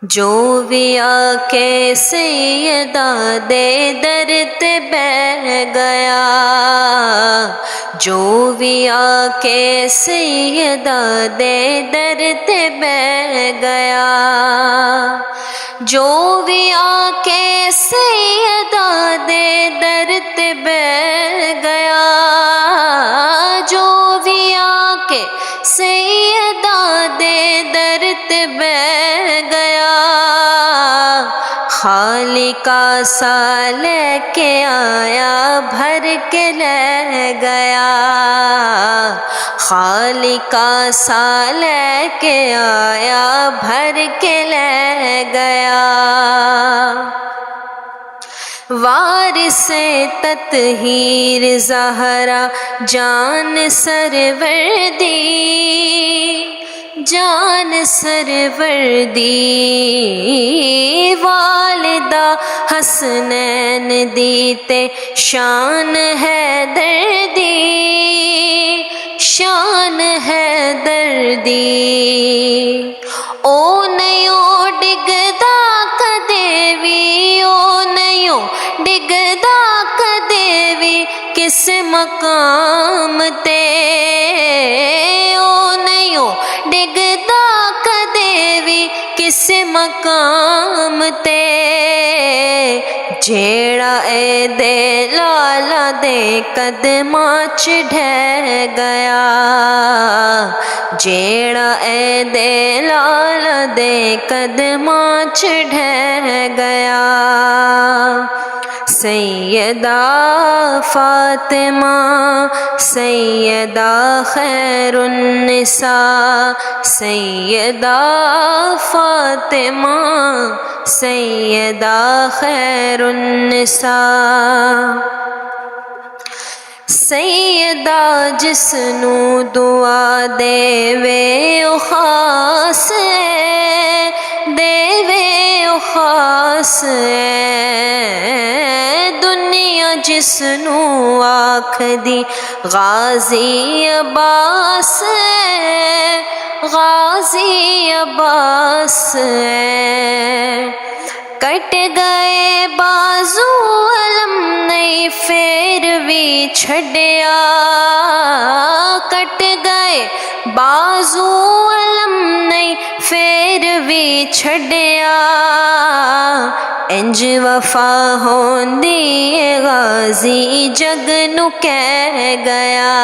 جو بھی آ کے سیدہ دے در تے بہ گیا، جو بھی آ کے سیدہ دے در تے بہ گیا، جو بھی آ کے سیدہ دے در تے بہ گیا، جو بھی آ کے سیدہ دے در تے بہ گیا، خالقہ سا لے کے آیا بھر کے لے گیا، خالقہ سا لے کے آیا بھر کے لے گیا، وارث تطہیر زہرا جان سرور دی، جان سرور دی، والدہ حسنین دی تے شان حیدر دی، شان حیدر دی، او نیو ڈگدا کدے وی، او نیو ڈگدا کدے وی کس مقام تے، او نیو ڈگدا کدے وی کس مقام تے، جیڑا اے دے لالا دے قدماں چ ڈھہ گیا، جیڑا اے دے لالا دے قدماں چ ڈھہ گیا، سیدہ فاطمہ سیدہ خیر النساء، سیدہ فاطمہ سیدہ خیر النساء، سیدہ جس نو دعا دے وے او خاص ہے، دے وے او خاص ہے، دنیا جس نو آکھ دی غازی عباس ہے، غازی عباس ہے، کٹ گئے بازو علم نہیں پھر بھی چھڈیا، کٹ گئے بازو علم نہیں پھر بھی چھڈیا، انج وفا ہوندی اے غازی جگ نو کہہ گیا،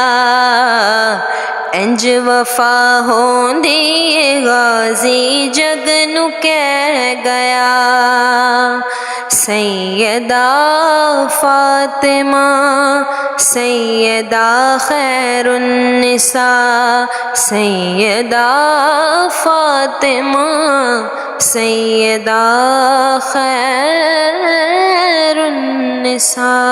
انج وفا ہوندی اے غازی جگ نو کہہ گیا، سیدہ فاطمہ سیدہ خیر النساء، سیدہ فاطمہ سیدہ خیر النساء۔